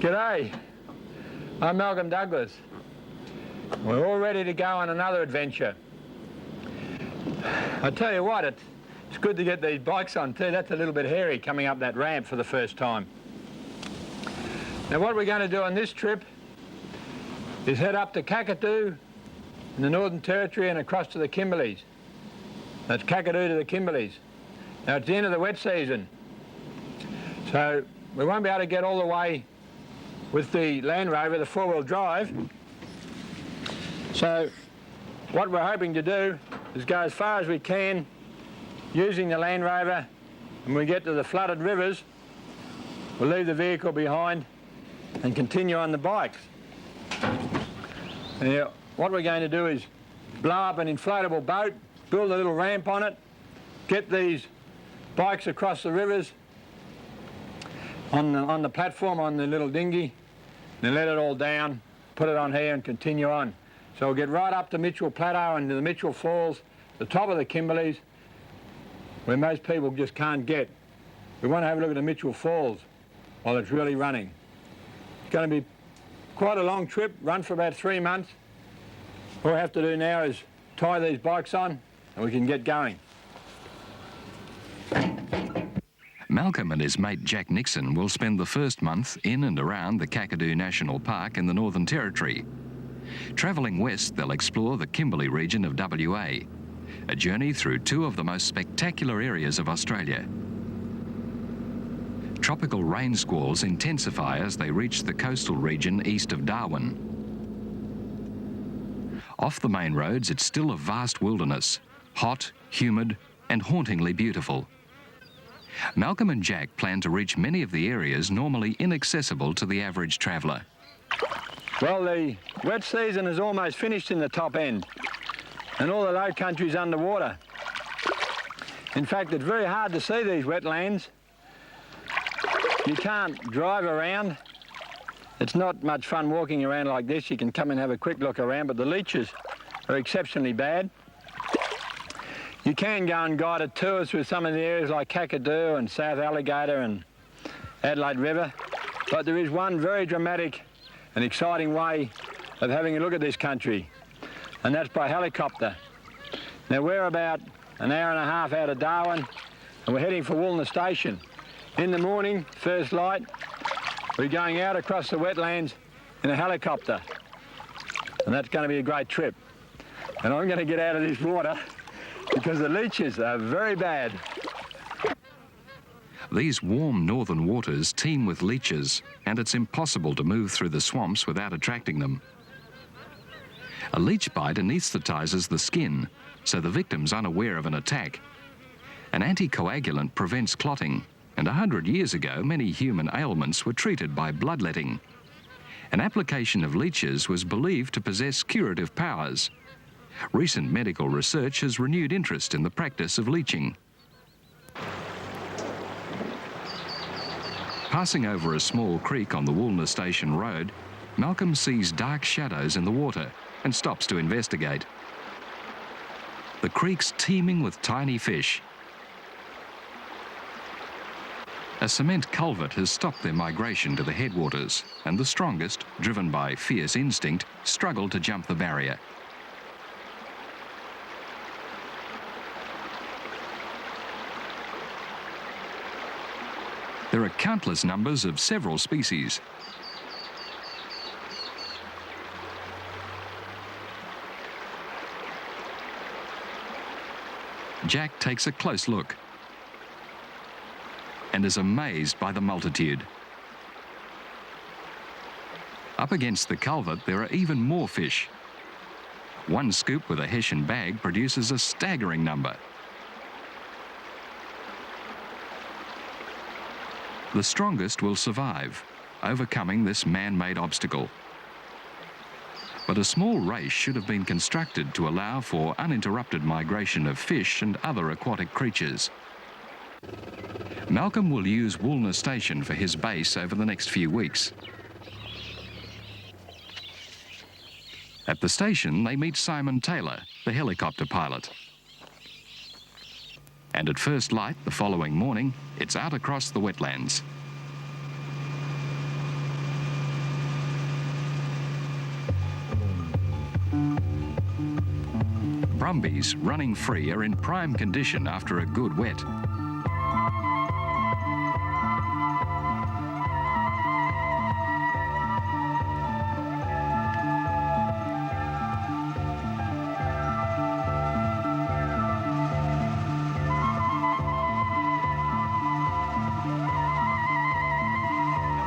G'day, I'm Malcolm Douglas. We're all ready to go on another adventure. I tell you what, it's good to get these bikes on too. That's a little bit hairy coming up that ramp for the first time. Now what we're going to do on this trip is head up to Kakadu in the Northern Territory and across to the Kimberleys. That's Kakadu to the Kimberleys. Now it's the end of the wet season, so we won't be able to get all the way with the Land Rover, the four-wheel drive. So what we're hoping to do is go as far as we can using the Land Rover, and when we get to the flooded rivers, we'll leave the vehicle behind and continue on the bikes. Now, what we're going to do is blow up an inflatable boat, build a little ramp on it, get these bikes across the rivers on the platform, on the little dinghy, then let it all down, put it on here and continue on. So we'll get right up to Mitchell Plateau and to the Mitchell Falls, the top of the Kimberleys, where most people just can't get. We want to have a look at the Mitchell Falls while it's really running. It's going to be quite a long trip, run for about 3 months. All we have to do now is tie these bikes on and we can get going. Malcolm and his mate Jack Nixon will spend the first month in and around the Kakadu National Park in the Northern Territory. Travelling west, they'll explore the Kimberley region of WA, a journey through two of the most spectacular areas of Australia. Tropical rain squalls intensify as they reach the coastal region east of Darwin. Off the main roads, it's still a vast wilderness, hot, humid and hauntingly beautiful. Malcolm and Jack plan to reach many of the areas normally inaccessible to the average traveller. Well, the wet season is almost finished in the top end, and all the low country's underwater. In fact, it's very hard to see these wetlands. You can't drive around. It's not much fun walking around like this. You can come and have a quick look around, but the leeches are exceptionally bad. You can go on guided tours through some of the areas like Kakadu and South Alligator and Adelaide River, but there is one very dramatic and exciting way of having a look at this country, and that's by helicopter. Now we're about an hour and a half out of Darwin and we're heading for Woolner Station. In the morning, first light, we're going out across the wetlands in a helicopter, and that's going to be a great trip. And I'm going to get out of this water because the leeches are very bad. These warm northern waters teem with leeches, and it's impossible to move through the swamps without attracting them. A leech bite anaesthetises the skin, so the victim's unaware of an attack. An anticoagulant prevents clotting, and 100 years ago many human ailments were treated by bloodletting. An application of leeches was believed to possess curative powers. Recent medical research has renewed interest in the practice of leeching. Passing over a small creek on the Woolner Station Road, Malcolm sees dark shadows in the water and stops to investigate. The creek's teeming with tiny fish. A cement culvert has stopped their migration to the headwaters, and the strongest, driven by fierce instinct, struggle to jump the barrier. There are countless numbers of several species. Jack takes a close look and is amazed by the multitude. Up against the culvert, there are even more fish. One scoop with a Hessian bag produces a staggering number. The strongest will survive, overcoming this man-made obstacle. But a small race should have been constructed to allow for uninterrupted migration of fish and other aquatic creatures. Malcolm will use Woolner Station for his base over the next few weeks. At the station, they meet Simon Taylor, the helicopter pilot. And at first light the following morning, it's out across the wetlands. brumbies running free are in prime condition after a good wet.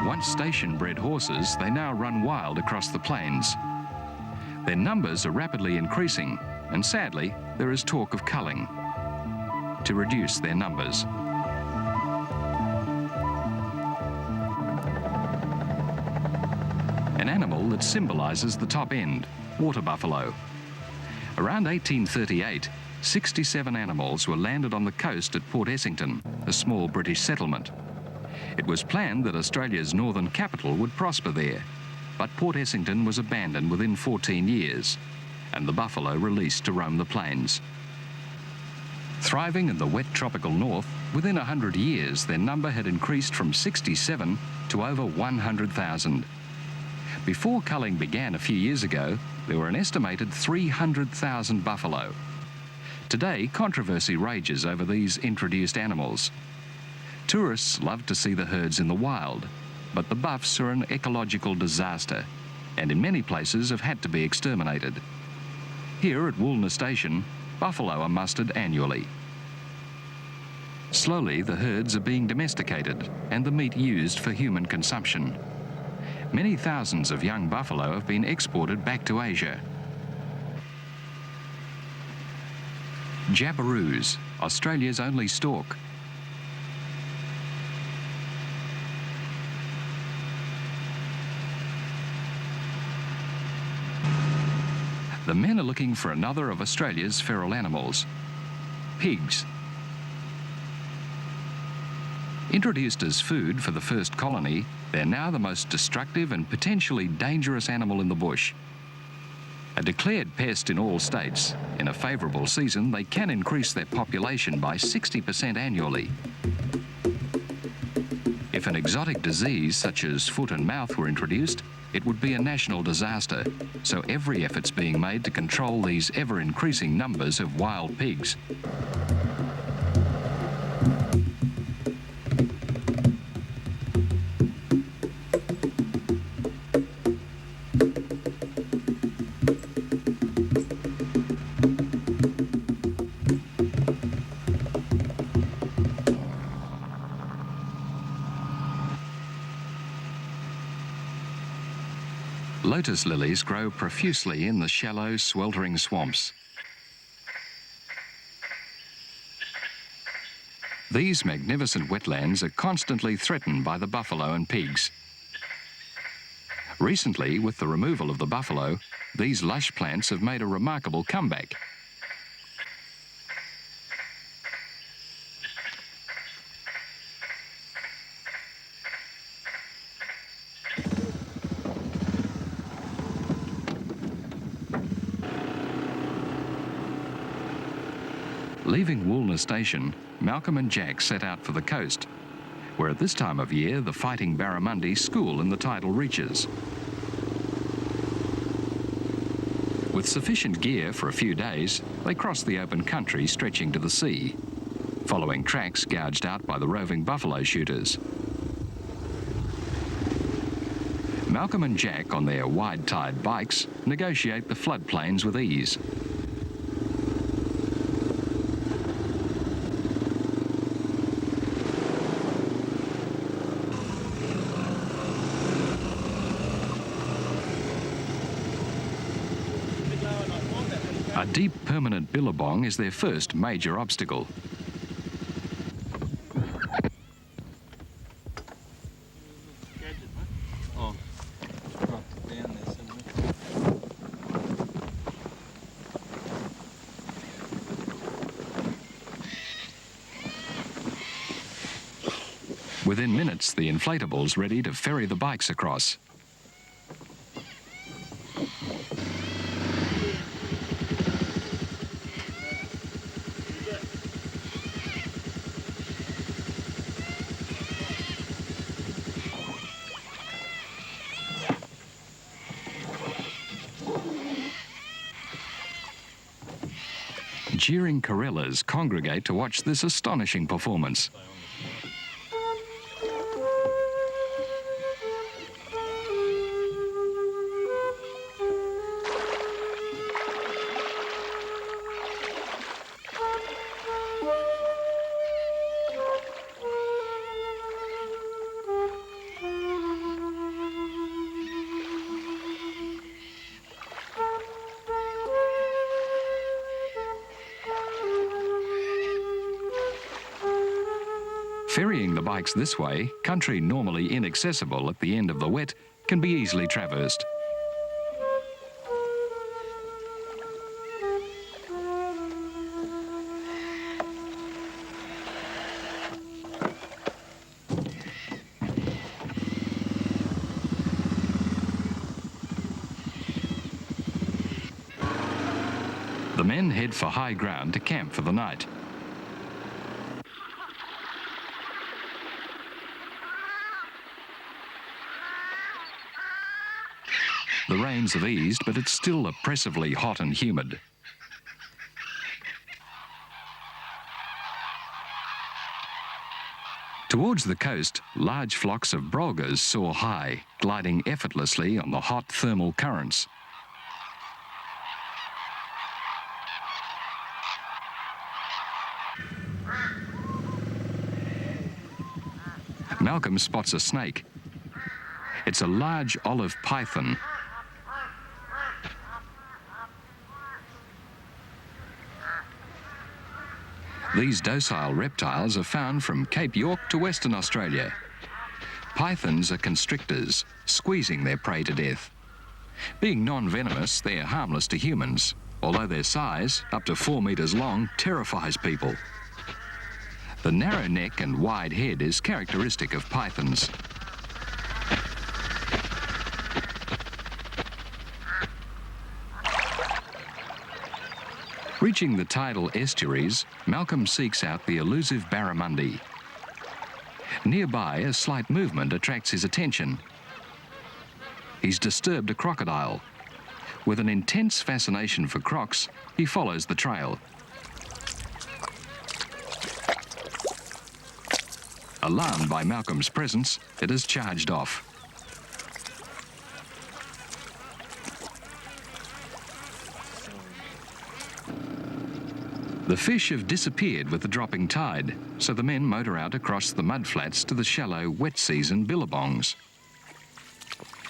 Once station-bred horses, they now run wild across the plains. Their numbers are rapidly increasing, and sadly, there is talk of culling to reduce their numbers. An animal that symbolises the top end, water buffalo. Around 1838, 67 animals were landed on the coast at Port Essington, a small British settlement. It was planned that Australia's northern capital would prosper there, but Port Essington was abandoned within 14 years, and the buffalo released to roam the plains. Thriving in the wet tropical north, within 100 years their number had increased from 67 to over 100,000. Before culling began a few years ago, there were an estimated 300,000 buffalo. Today, controversy rages over these introduced animals. Tourists love to see the herds in the wild, but the buffs are an ecological disaster and in many places have had to be exterminated. Here at Woolner Station, buffalo are mustered annually. Slowly, the herds are being domesticated and the meat used for human consumption. Many thousands of young buffalo have been exported back to Asia. Jabiroos, Australia's only stork. The men are looking for another of Australia's feral animals, pigs. Introduced as food for the first colony, they're now the most destructive and potentially dangerous animal in the bush. A declared pest in all states, in a favourable season they can increase their population by 60% annually. If an exotic disease such as foot and mouth were introduced, it would be a national disaster, so every effort's being made to control these ever-increasing numbers of wild pigs. Lotus lilies grow profusely in the shallow, sweltering swamps. These magnificent wetlands are constantly threatened by the buffalo and pigs. Recently, with the removal of the buffalo, these lush plants have made a remarkable comeback. Leaving Woolner Station, Malcolm and Jack set out for the coast, where at this time of year the fighting barramundi school in the tidal reaches. With sufficient gear for a few days, they cross the open country stretching to the sea, following tracks gouged out by the roving buffalo shooters. Malcolm and Jack, on their wide-tide bikes, negotiate the floodplains with ease. A deep permanent billabong is their first major obstacle. Within minutes, the inflatable's ready to ferry the bikes across. jeering Karellas congregate to watch this astonishing performance. Ferrying the bikes this way, country normally inaccessible at the end of the wet, can be easily traversed. The men head for high ground to camp for the night. The rains have eased, but it's still oppressively hot and humid. Towards the coast, large flocks of brolgas soar high, gliding effortlessly on the hot thermal currents. Malcolm spots a snake. It's a large olive python. These docile reptiles are found from Cape York to Western Australia. Pythons are constrictors, squeezing their prey to death. Being non-venomous, they're harmless to humans, although their size, up to 4 metres long, terrifies people. The narrow neck and wide head is characteristic of pythons. Reaching the tidal estuaries, Malcolm seeks out the elusive barramundi. Nearby, a slight movement attracts his attention. He's disturbed a crocodile. With an intense fascination for crocs, he follows the trail. Alarmed by Malcolm's presence, it has charged off. The fish have disappeared with the dropping tide, so the men motor out across the mudflats to the shallow wet season billabongs.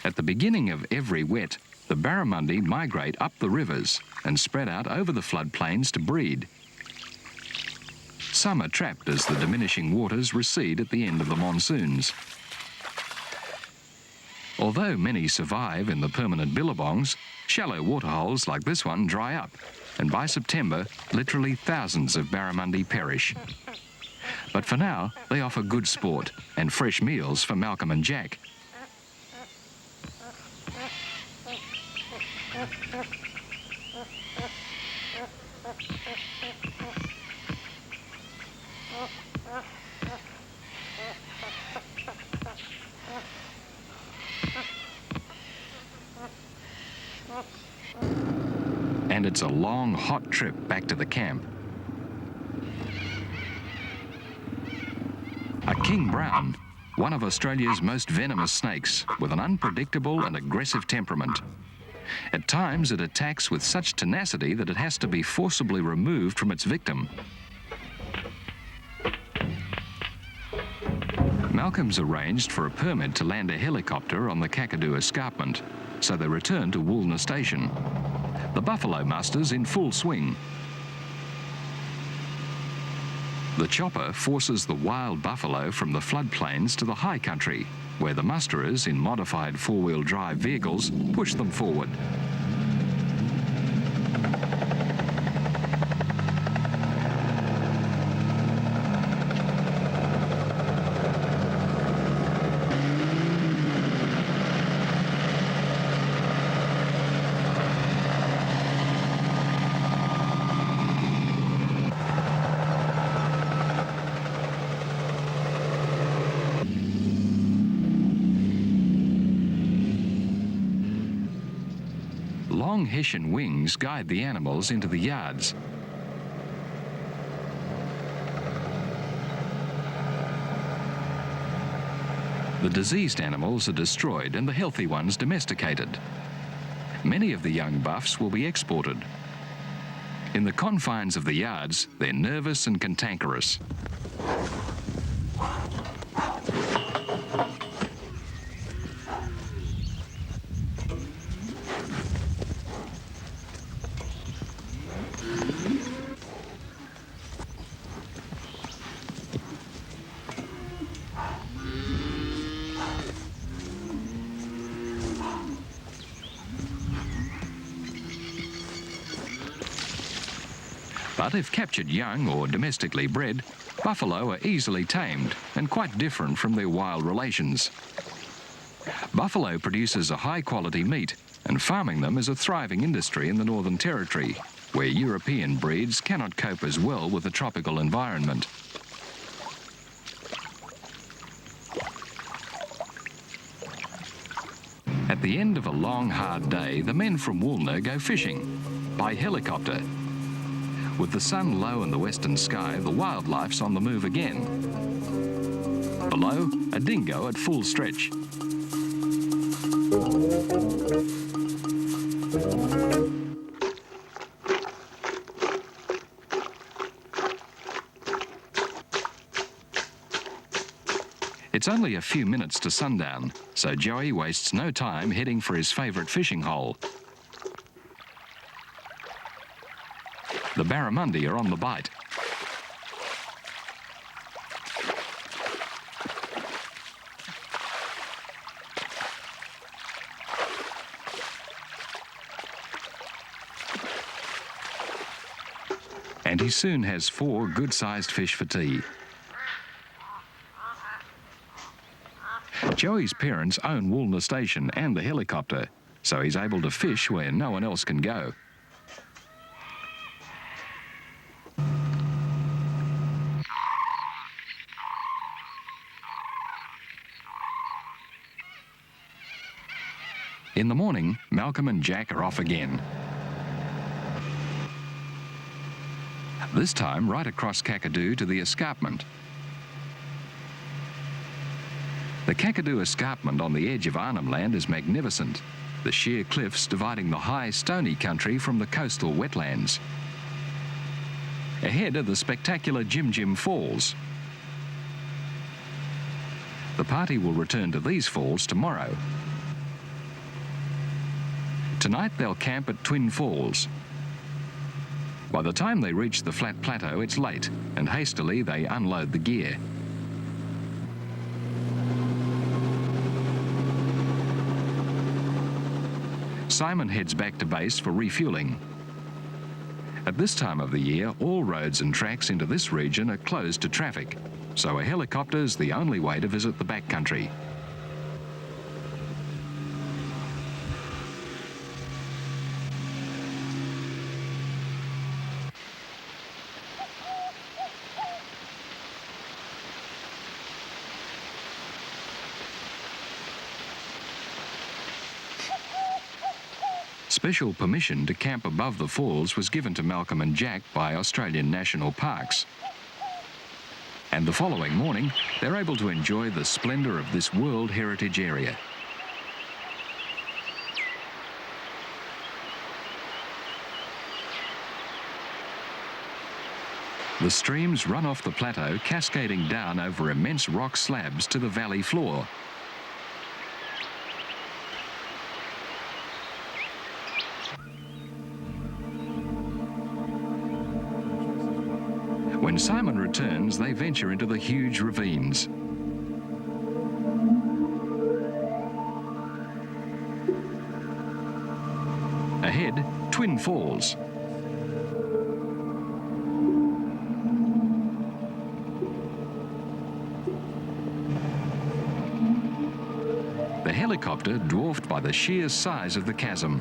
At the beginning of every wet, the barramundi migrate up the rivers and spread out over the floodplains to breed. Some are trapped as the diminishing waters recede at the end of the monsoons. Although many survive in the permanent billabongs, shallow waterholes like this one dry up, and by September, literally thousands of barramundi perish. But for now, they offer good sport and fresh meals for Malcolm and Jack. And it's a long, hot trip back to the camp. A king brown, one of Australia's most venomous snakes, with an unpredictable and aggressive temperament. At times, it attacks with such tenacity that it has to be forcibly removed from its victim. Malcolm's arranged for a permit to land a helicopter on the Kakadu escarpment, so they return to Woolner Station. The buffalo muster's in full swing. The chopper forces the wild buffalo from the floodplains to the high country, where the musterers in modified four-wheel drive vehicles push them forward. Long Hessian wings guide the animals into the yards. The diseased animals are destroyed and the healthy ones domesticated. Many of the young buffs will be exported. In the confines of the yards, they're nervous and cantankerous. But if captured young or domestically bred, buffalo are easily tamed and quite different from their wild relations. Buffalo produces a high-quality meat, and farming them is a thriving industry in the Northern Territory, where European breeds cannot cope as well with the tropical environment. At the end of a long, hard day, the men from Woolner go fishing by helicopter. With the sun low in the western sky, the wildlife's on the move again. Below, a dingo at full stretch. It's only a few minutes to sundown, so Joey wastes no time heading for his favourite fishing hole. The barramundi are on the bite. And he soon has 4 good-sized fish for tea. Joey's parents own Woolner Station and the helicopter, so he's able to fish where no one else can go. In the morning, Malcolm and Jack are off again. This time right across Kakadu to the escarpment. The Kakadu escarpment on the edge of Arnhem Land is magnificent, the sheer cliffs dividing the high, stony country from the coastal wetlands. Ahead are the spectacular Jim Jim Falls. The party will return to these falls tomorrow. Tonight they'll camp at Twin Falls. By the time they reach the flat plateau, it's late, and hastily they unload the gear. Simon heads back to base for refuelling. At this time of the year, all roads and tracks into this region are closed to traffic, so a helicopter's the only way to visit the backcountry. Special permission to camp above the falls was given to Malcolm and Jack by Australian National Parks. And the following morning, they're able to enjoy the splendour of this World Heritage Area. The streams run off the plateau, cascading down over immense rock slabs to the valley floor. When Simon returns, they venture into the huge ravines. Ahead, Twin Falls. The helicopter dwarfed by the sheer size of the chasm.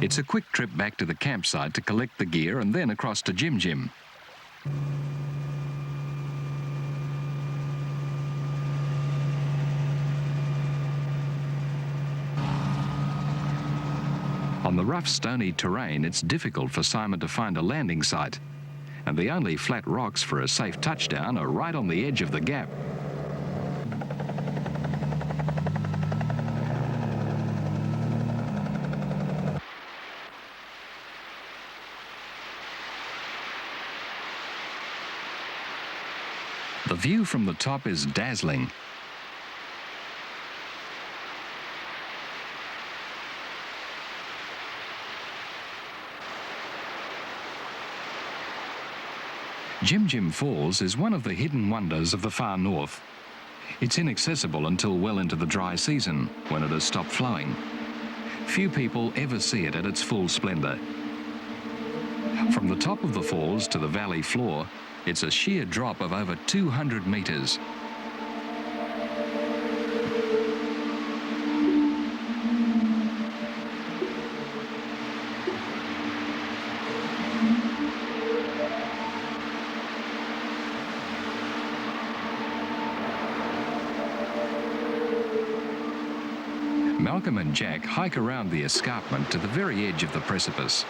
It's a quick trip back to the campsite to collect the gear and then across to Jim Jim. On the rough, stony terrain, it's difficult for Simon to find a landing site, and the only flat rocks for a safe touchdown are right on the edge of the gap. The view from the top is dazzling. Jim Jim Falls is one of the hidden wonders of the far north. It's inaccessible until well into the dry season, when it has stopped flowing. Few people ever see it at its full splendour. From the top of the falls to the valley floor, it's a sheer drop of over 200 metres. Malcolm and Jack hike around the escarpment to the very edge of the precipice.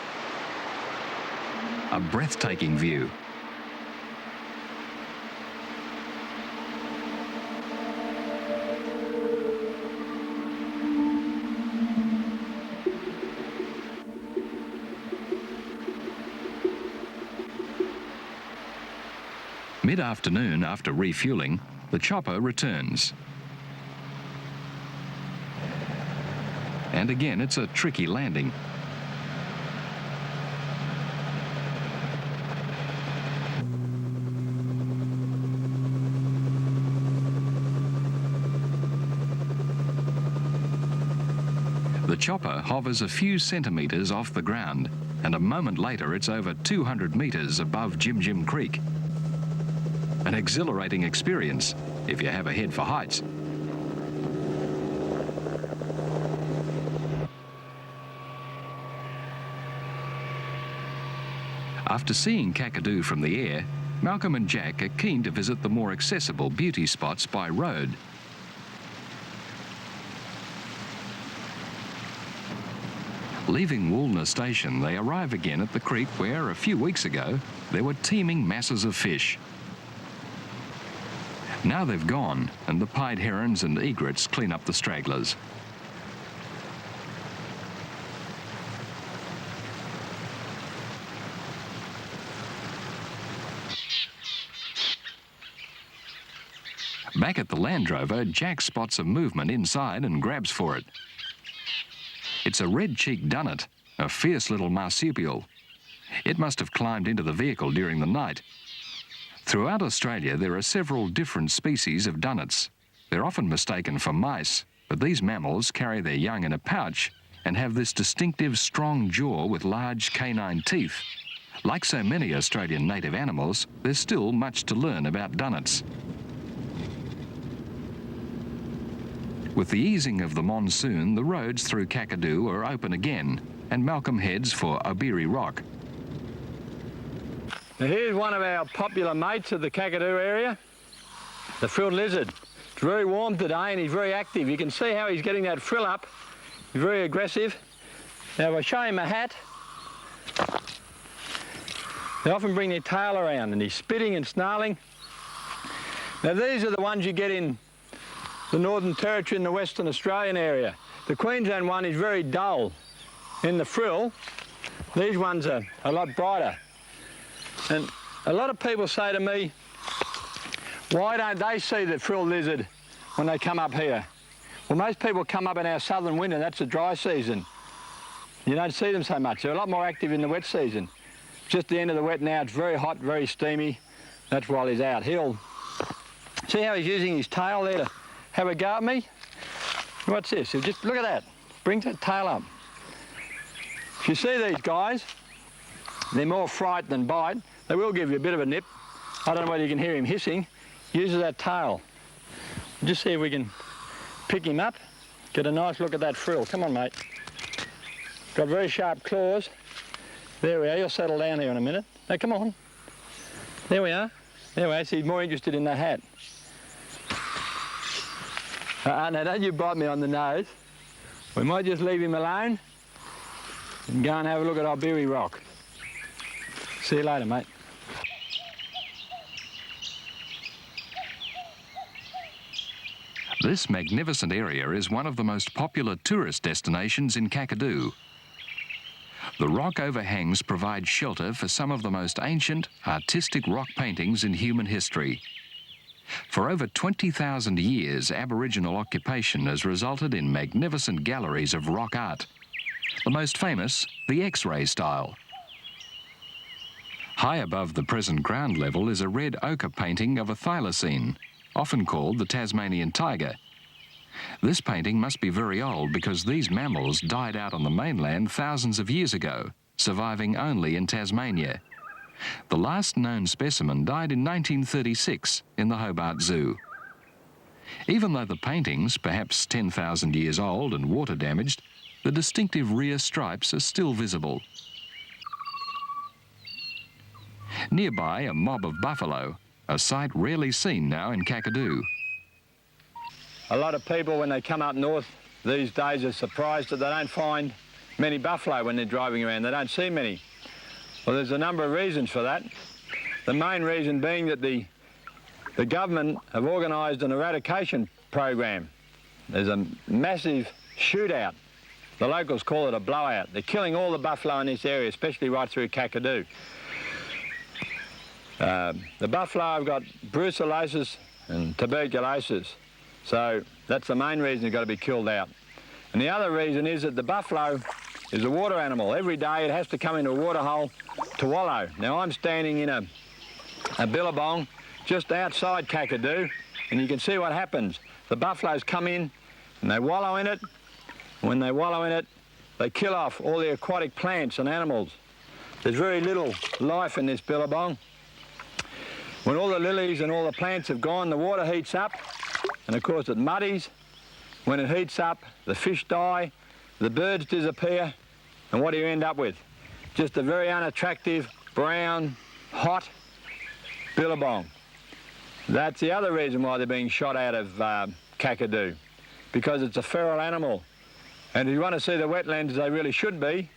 A breathtaking view. Mid-afternoon, after refuelling, the chopper returns. And again, it's a tricky landing. The chopper hovers a few centimetres off the ground, and a moment later it's over 200 metres above Jim Jim Creek. An exhilarating experience if you have a head for heights. After seeing Kakadu from the air, Malcolm and Jack are keen to visit the more accessible beauty spots by road. Leaving Woolner Station, they arrive again at the creek where, a few weeks ago, there were teeming masses of fish. Now they've gone, and the pied herons and egrets clean up the stragglers. Back at the Land Rover, Jack spots a movement inside and grabs for it. It's a red-cheeked dunnet, a fierce little marsupial. It must have climbed into the vehicle during the night. Throughout Australia, there are several different species of dunnets. They're often mistaken for mice, but these mammals carry their young in a pouch and have this distinctive strong jaw with large canine teeth. Like so many Australian native animals, there's still much to learn about dunnets. With the easing of the monsoon, the roads through Kakadu are open again, and Malcolm heads for Obiri Rock. Now here's one of our popular mates of the Kakadu area, the frilled lizard. It's very warm today and he's very active. You can see how he's getting that frill up. He's very aggressive. Now if I show him a hat, they often bring their tail around and he's spitting and snarling. Now these are the ones you get in the Northern Territory and the Western Australian area. The Queensland one is very dull in the frill. These ones are a lot brighter. And a lot of people say to me, why don't they see the frilled lizard when they come up here? Well, most people come up in our southern winter, that's the dry season. You don't see them so much. They're a lot more active in the wet season. Just the end of the wet now, it's very hot, very steamy. That's while he's out. He'll see how he's using his tail there to have a go at me? What's this? He'll just, look at that. Brings that tail up. If you see these guys, they're more fright than bite. They will give you a bit of a nip. I don't know whether you can hear him hissing. Uses that tail. Just see if we can pick him up. Get a nice look at that frill. Come on, mate. Got very sharp claws. There we are. You'll settle down here in a minute. Now, come on. There we are. There we are. So he's more interested in the hat. Now don't you bite me on the nose. We might just leave him alone. and go and have a look at Iberi Rock. See you later, mate. This magnificent area is one of the most popular tourist destinations in Kakadu. The rock overhangs provide shelter for some of the most ancient, artistic rock paintings in human history. For over 20,000 years, Aboriginal occupation has resulted in magnificent galleries of rock art. The most famous, the X-ray style. High above the present ground level is a red ochre painting of a thylacine, often called the Tasmanian tiger. This painting must be very old because these mammals died out on the mainland thousands of years ago, surviving only in Tasmania. The last known specimen died in 1936 in the Hobart Zoo. Even though the paintings, perhaps 10,000 years old and water damaged, the distinctive rear stripes are still visible. Nearby, a mob of buffalo, a sight rarely seen now in Kakadu. A lot of people, when they come up north these days, are surprised that they don't find many buffalo when they're driving around. They don't see many. Well, there's a number of reasons for that. The main reason being that the government have organised an eradication program. There's a massive shootout. The locals call it a blowout. They're killing all the buffalo in this area, especially right through Kakadu. The buffalo have got brucellosis and tuberculosis, so that's the main reason they've got to be killed out. And the other reason is that the buffalo is a water animal. Every day it has to come into a water hole to wallow. Now I'm standing in a billabong just outside Kakadu, and you can see what happens. The buffaloes come in and they wallow in it. When they wallow in it, they kill off all the aquatic plants and animals. There's very little life in this billabong. When all the lilies and all the plants have gone, the water heats up, and of course it muddies. When it heats up, the fish die, the birds disappear, and what do you end up with? Just a very unattractive, brown, hot billabong. That's the other reason why they're being shot out of Kakadu, because it's a feral animal. And if you want to see the wetlands as they really should be,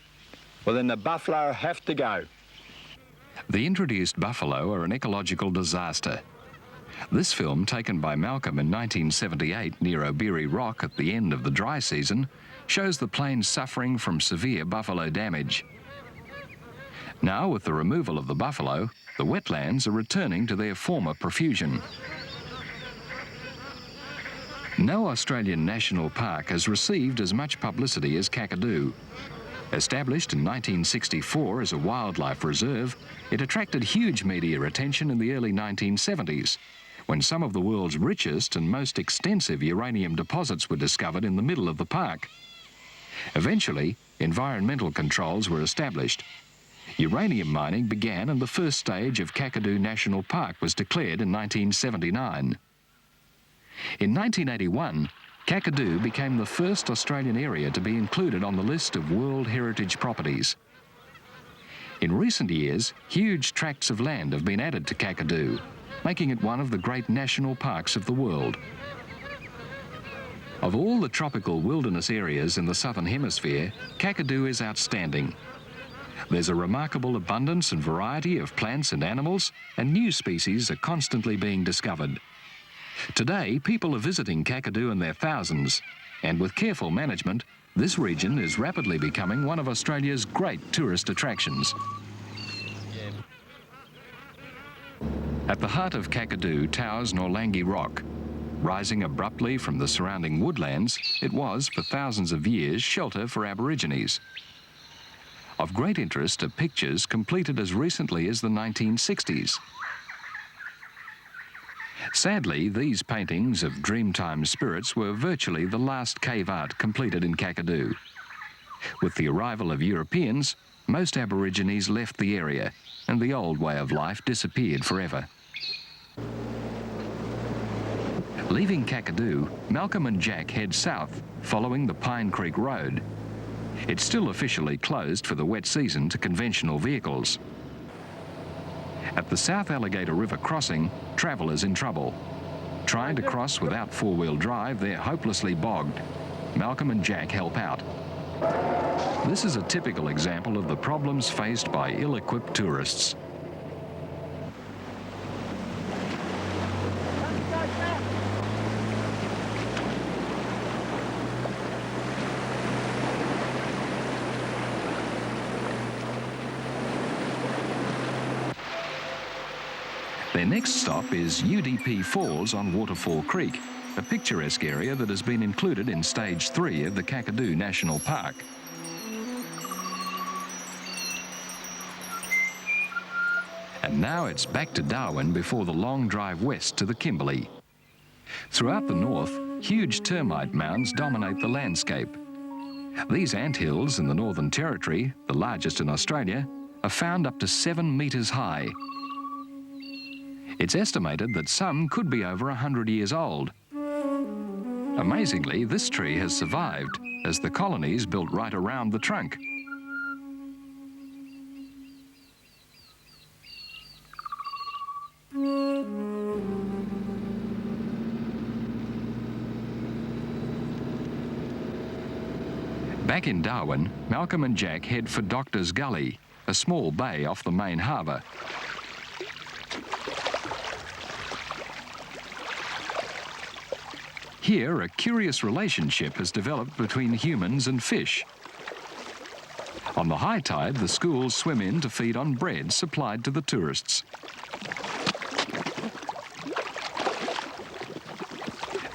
well then the buffalo have to go. The introduced buffalo are an ecological disaster. This film, taken by Malcolm in 1978 near Iberi Rock at the end of the dry season, shows the plains suffering from severe buffalo damage. Now, with the removal of the buffalo, the wetlands are returning to their former profusion. No Australian national park has received as much publicity as Kakadu. Established in 1964 as a wildlife reserve, it attracted huge media attention in the early 1970s, when some of the world's richest and most extensive uranium deposits were discovered in the middle of the park. Eventually, environmental controls were established. Uranium mining began and the first stage of Kakadu National Park was declared in 1979. In 1981, Kakadu became the first Australian area to be included on the list of World Heritage Properties. In recent years, huge tracts of land have been added to Kakadu, making it one of the great national parks of the world. Of all the tropical wilderness areas in the Southern Hemisphere, Kakadu is outstanding. There's a remarkable abundance and variety of plants and animals, and new species are constantly being discovered. Today, people are visiting Kakadu in their thousands, and with careful management, this region is rapidly becoming one of Australia's great tourist attractions. At the heart of Kakadu towers Norlangi Rock. Rising abruptly from the surrounding woodlands, it was, for thousands of years, shelter for Aborigines. Of great interest are pictures completed as recently as the 1960s. Sadly, these paintings of Dreamtime spirits were virtually the last cave art completed in Kakadu. With the arrival of Europeans, most Aborigines left the area, and the old way of life disappeared forever. Leaving Kakadu, Malcolm and Jack head south, following the Pine Creek Road. It's still officially closed for the wet season to conventional vehicles. At the South Alligator River crossing, travel is in trouble. Trying to cross without four-wheel drive, they're hopelessly bogged. Malcolm and Jack help out. This is a typical example of the problems faced by ill-equipped tourists. Their next stop is UDP Falls on Waterfall Creek, a picturesque area that has been included in Stage 3 of the Kakadu National Park. And now it's back to Darwin before the long drive west to the Kimberley. Throughout the north, huge termite mounds dominate the landscape. These anthills in the Northern Territory, the largest in Australia, are found up to 7 metres high. It's estimated that some could be over 100 years old. Amazingly, this tree has survived, as the colonies built right around the trunk. Back in Darwin, Malcolm and Jack head for Doctor's Gully, a small bay off the main harbour. Here, a curious relationship has developed between humans and fish. On the high tide, the schools swim in to feed on bread supplied to the tourists.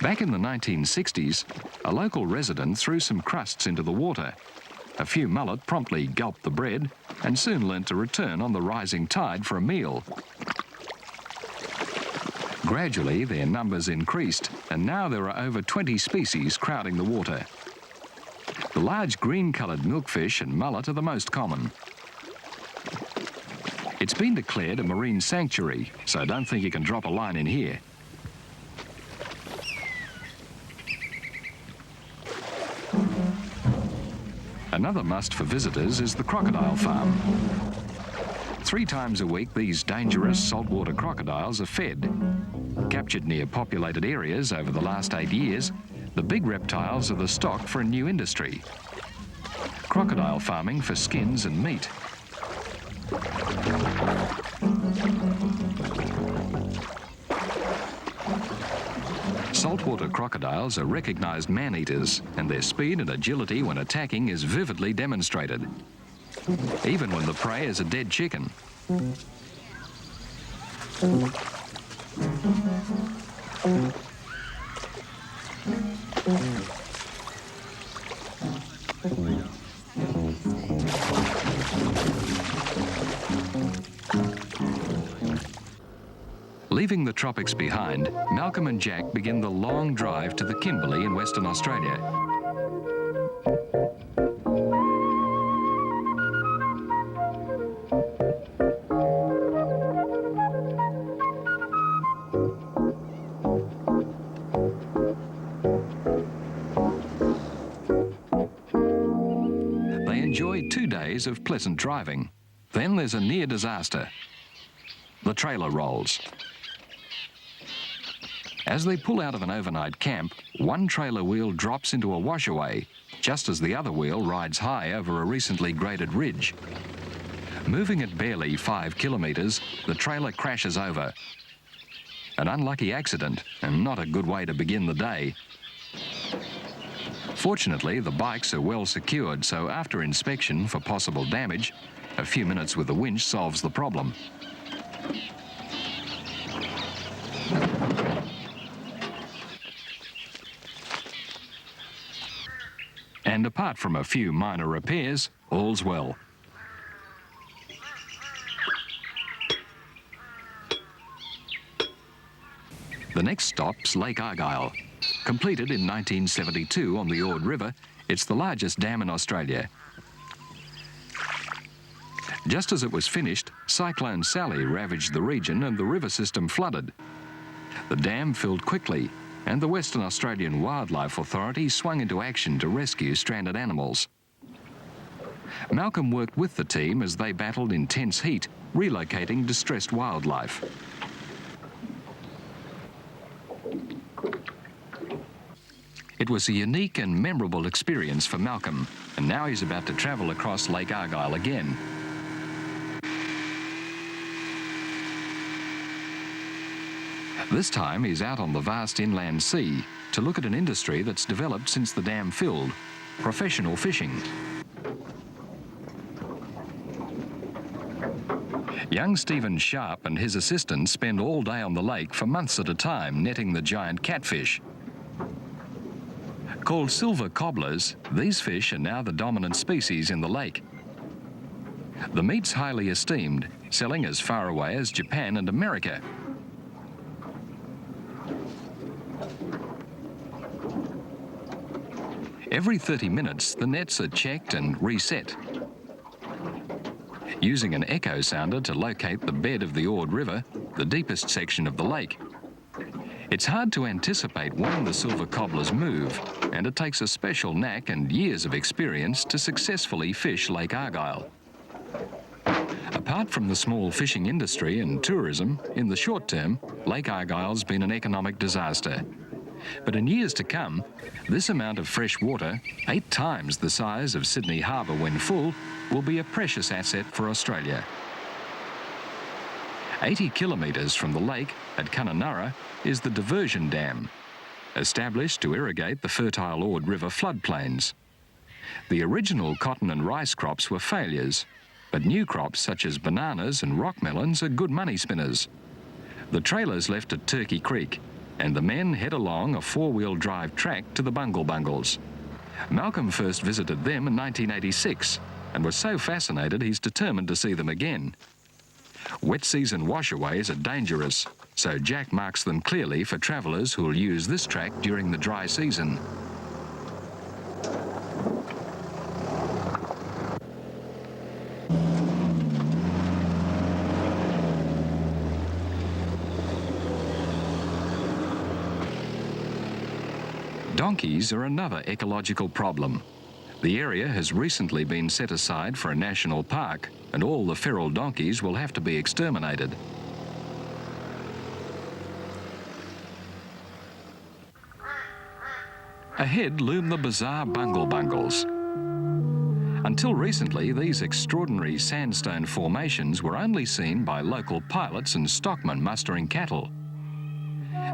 Back in the 1960s, a local resident threw some crusts into the water. A few mullet promptly gulped the bread and soon learnt to return on the rising tide for a meal. Gradually, their numbers increased, and now there are over 20 species crowding the water. The large green-coloured milkfish and mullet are the most common. It's been declared a marine sanctuary, so don't think you can drop a line in here. Another must for visitors is the crocodile farm. 3 times a week, these dangerous saltwater crocodiles are fed. Captured near populated areas over the last 8 years, the big reptiles are the stock for a new industry: crocodile farming for skins and meat. Saltwater crocodiles are recognised man-eaters, and their speed and agility when attacking is vividly demonstrated, even when the prey is a dead chicken. Leaving the tropics behind, Malcolm and Jack begin the long drive to the Kimberley in Western Australia. They enjoy 2 days of pleasant driving. Then there's a near disaster: the trailer rolls. As they pull out of an overnight camp, one trailer wheel drops into a washaway, just as the other wheel rides high over a recently graded ridge. Moving at barely 5 kilometres, the trailer crashes over. An unlucky accident, and not a good way to begin the day. Fortunately, the bikes are well secured, so after inspection for possible damage, a few minutes with the winch solves the problem. And apart from a few minor repairs, all's well. The next stop's Lake Argyle. Completed in 1972 on the Ord River, it's the largest dam in Australia. Just as it was finished, Cyclone Sally ravaged the region and the river system flooded. The dam filled quickly, and the Western Australian Wildlife Authority swung into action to rescue stranded animals. Malcolm worked with the team as they battled intense heat, relocating distressed wildlife. It It was a unique and memorable experience for Malcolm, and now he's about to travel across Lake Argyle again. This time he's out on the vast inland sea to look at an industry that's developed since the dam filled: professional fishing. Young Stephen Sharp and his assistants spend all day on the lake for months at a time netting the giant catfish. Called silver cobblers, these fish are now the dominant species in the lake. The meat's highly esteemed, selling as far away as Japan and America. Every 30 minutes, the nets are checked and reset. Using an echo sounder to locate the bed of the Ord River, the deepest section of the lake. It's hard to anticipate when the silver cobblers move, and it takes a special knack and years of experience to successfully fish Lake Argyle. Apart from the small fishing industry and tourism, in the short term, Lake Argyle's been an economic disaster. But in years to come, this amount of fresh water, 8 times the size of Sydney Harbour when full, will be a precious asset for Australia. 80 kilometres from the lake at Kununurra is the diversion dam, established to irrigate the fertile Ord River floodplains. The original cotton and rice crops were failures, but new crops such as bananas and rock melons are good money spinners. The trailers left at Turkey Creek, and the men head along a 4-wheel drive track to the Bungle Bungles. Malcolm first visited them in 1986 and was so fascinated he's determined to see them again. Wet season washaways are dangerous, so Jack marks them clearly for travellers who'll use this track during the dry season. Donkeys are another ecological problem. The area has recently been set aside for a national park, and all the feral donkeys will have to be exterminated. Ahead loom the bizarre Bungle Bungles. Until recently, these extraordinary sandstone formations were only seen by local pilots and stockmen mustering cattle.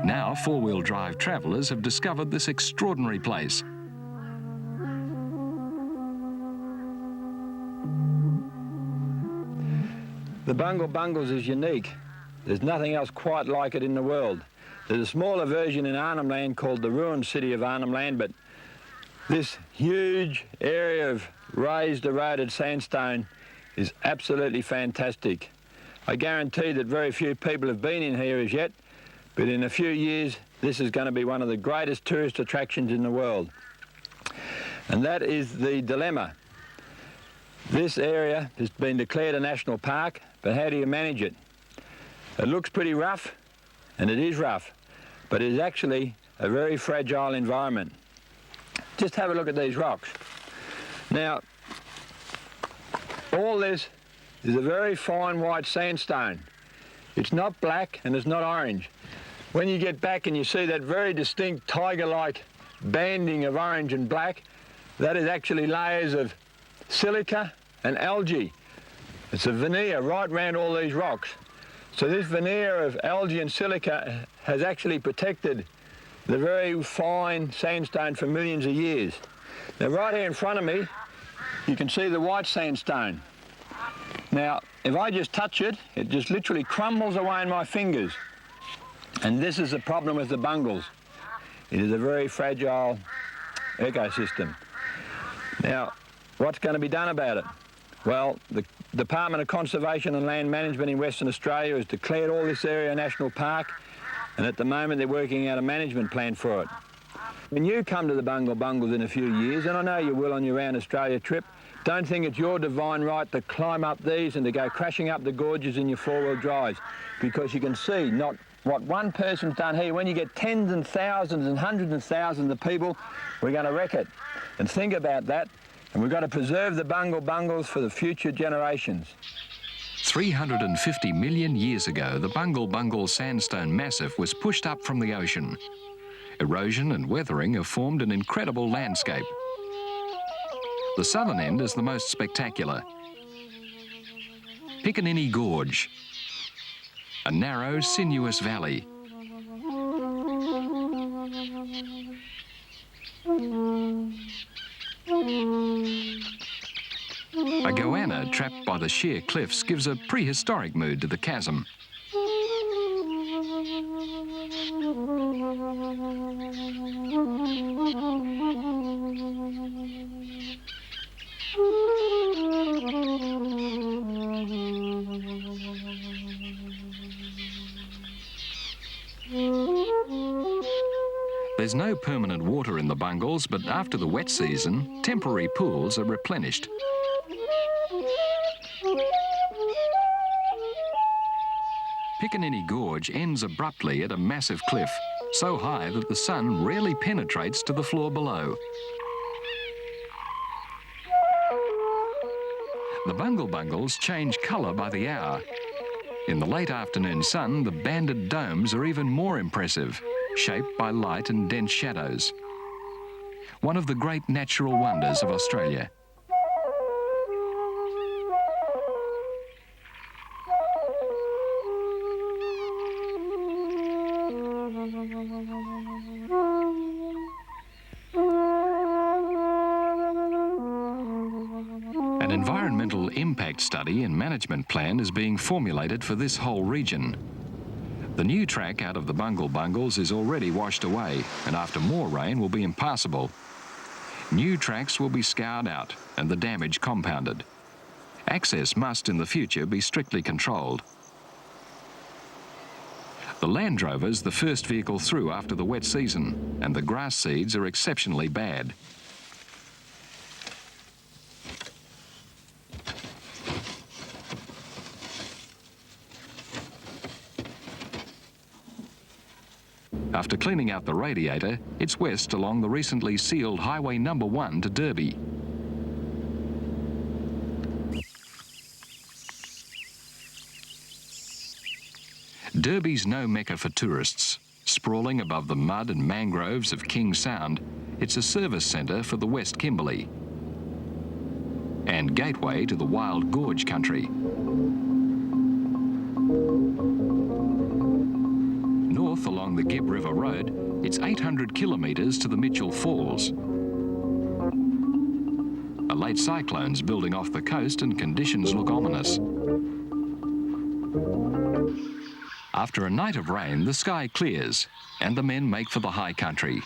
Now, 4-wheel drive travellers have discovered this extraordinary place. The Bungle Bungles is unique. There's nothing else quite like it in the world. There's a smaller version in Arnhem Land called the ruined city of Arnhem Land, but this huge area of raised, eroded sandstone is absolutely fantastic. I guarantee that very few people have been in here as yet, but in a few years, this is going to be one of the greatest tourist attractions in the world. And that is the dilemma. This area has been declared a national park, but how do you manage it? It looks pretty rough, and it is rough, but it is actually a very fragile environment. Just have a look at these rocks. Now, all this is a very fine white sandstone. It's not black and it's not orange. When you get back and you see that very distinct tiger-like banding of orange and black, that is actually layers of silica and algae. It's a veneer right round all these rocks. So this veneer of algae and silica has actually protected the very fine sandstone for millions of years. Now right here in front of me, you can see the white sandstone. Now, if I just touch it, it just literally crumbles away in my fingers. And this is the problem with the bungles. It is a very fragile ecosystem. Now, what's going to be done about it? Well, the Department of Conservation and Land Management in Western Australia has declared all this area a national park, and at the moment they're working out a management plan for it. When you come to the Bungle Bungles in a few years, and I know you will on your round Australia trip, don't think it's your divine right to climb up these and to go crashing up the gorges in your 4-wheel drives, because you can see not what one person's done here. When you get tens and thousands and hundreds of thousands of people, we're going to wreck it. And think about that, and we've got to preserve the Bungle Bungles for the future generations. 350 million years ago, the Bungle Bungle sandstone massif was pushed up from the ocean. Erosion and weathering have formed an incredible landscape. The southern end is the most spectacular. Piccaninny Gorge, a narrow, sinuous valley. A goanna trapped by the sheer cliffs gives a prehistoric mood to the chasm. There's no permanent water in the bungles, but after the wet season, temporary pools are replenished. Piccaninny Gorge ends abruptly at a massive cliff, so high that the sun rarely penetrates to the floor below. The bungles change colour by the hour. In the late afternoon sun, the banded domes are even more impressive, shaped by light and dense shadows. One of the great natural wonders of Australia. An environmental impact study and management plan is being formulated for this whole region. The new track out of the bungles is already washed away, and after more rain will be impassable. New tracks will be scoured out and the damage compounded. Access must in the future be strictly controlled. The Land Rover's the first vehicle through after the wet season, and the grass seeds are exceptionally bad. After cleaning out the radiator, it's west along the recently sealed Highway No. 1 to Derby. Derby's no mecca for tourists. Sprawling above the mud and mangroves of King Sound, it's a service centre for the West Kimberley and gateway to the wild gorge country. North along the Gibb River Road, it's 800 kilometres to the Mitchell Falls. A late cyclone's building off the coast and conditions look ominous. After a night of rain, the sky clears and the men make for the high country.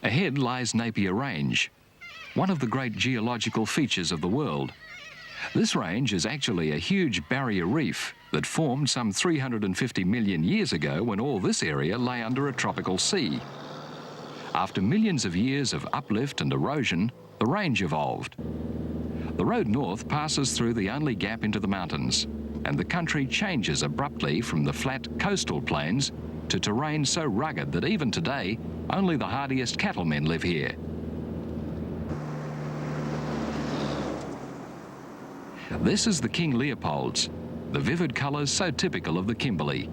Ahead lies Napier Range, one of the great geological features of the world. This range is actually a huge barrier reef that formed some 350 million years ago when all this area lay under a tropical sea. After millions of years of uplift and erosion, the range evolved. The road north passes through the only gap into the mountains, and the country changes abruptly from the flat coastal plains to terrain so rugged that even today, only the hardiest cattlemen live here. This is the King Leopold's, the vivid colours so typical of the Kimberley.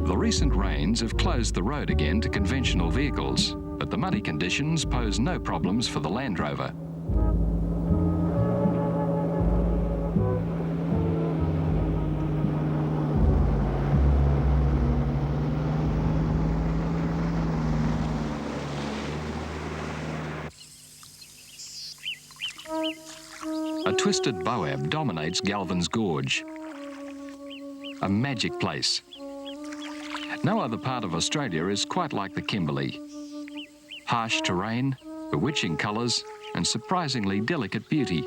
The recent rains have closed the road again to conventional vehicles, but the muddy conditions pose no problems for the Land Rover. A twisted boab dominates Galvin's Gorge, a magic place. No other part of Australia is quite like the Kimberley. Harsh terrain, bewitching colours, and surprisingly delicate beauty.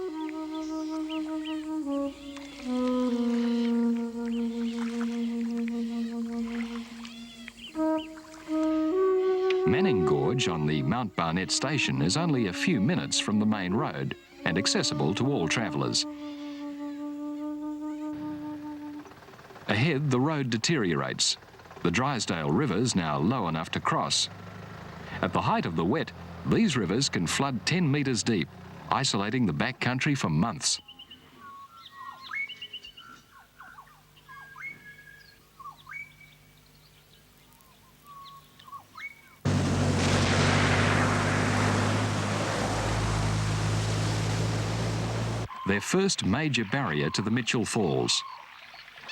Manning Gorge on the Mount Barnett station is only a few minutes from the main road and accessible to all travellers. Ahead, the road deteriorates. The Drysdale River's now low enough to cross. At the height of the wet, these rivers can flood 10 metres deep, isolating the backcountry for months. Their first major barrier to the Mitchell Falls.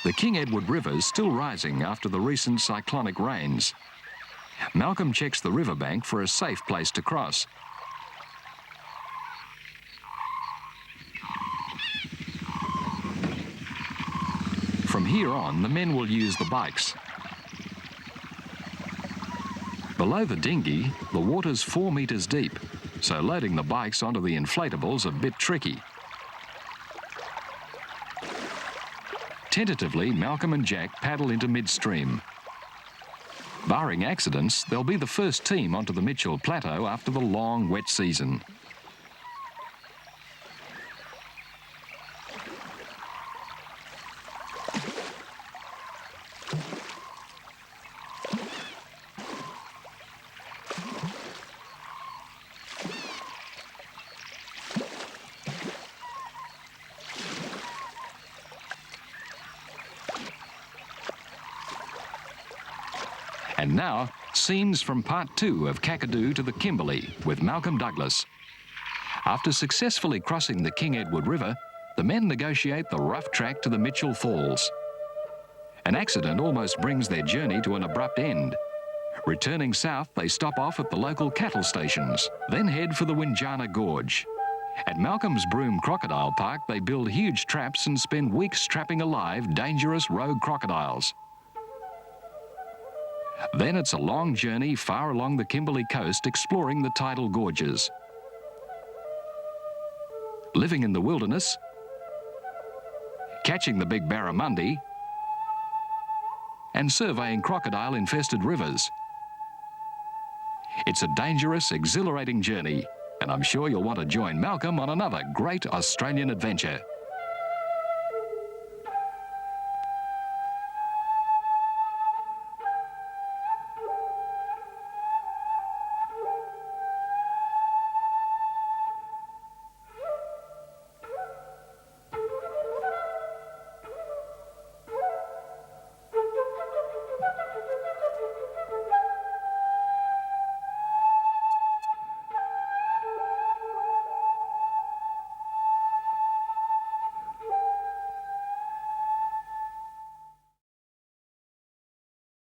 The King Edward River is still rising after the recent cyclonic rains. Malcolm checks the riverbank for a safe place to cross. From here on, the men will use the bikes. Below the dinghy, the water's 4 metres deep, so loading the bikes onto the inflatables a bit tricky. Tentatively, Malcolm and Jack paddle into midstream. Barring accidents, they'll be the first team onto the Mitchell Plateau after the long, wet season. And now, scenes from part 2 of Kakadu to the Kimberley with Malcolm Douglas. After successfully crossing the King Edward River, the men negotiate the rough track to the Mitchell Falls. An accident almost brings their journey to an abrupt end. Returning south, they stop off at the local cattle stations, then head for the Winjana Gorge. At Malcolm's Broome Crocodile Park, they build huge traps and spend weeks trapping alive dangerous rogue crocodiles. Then it's a long journey far along the Kimberley coast exploring the tidal gorges. Living in the wilderness, catching the big barramundi, and surveying crocodile-infested rivers. It's a dangerous, exhilarating journey, and I'm sure you'll want to join Malcolm on another great Australian adventure.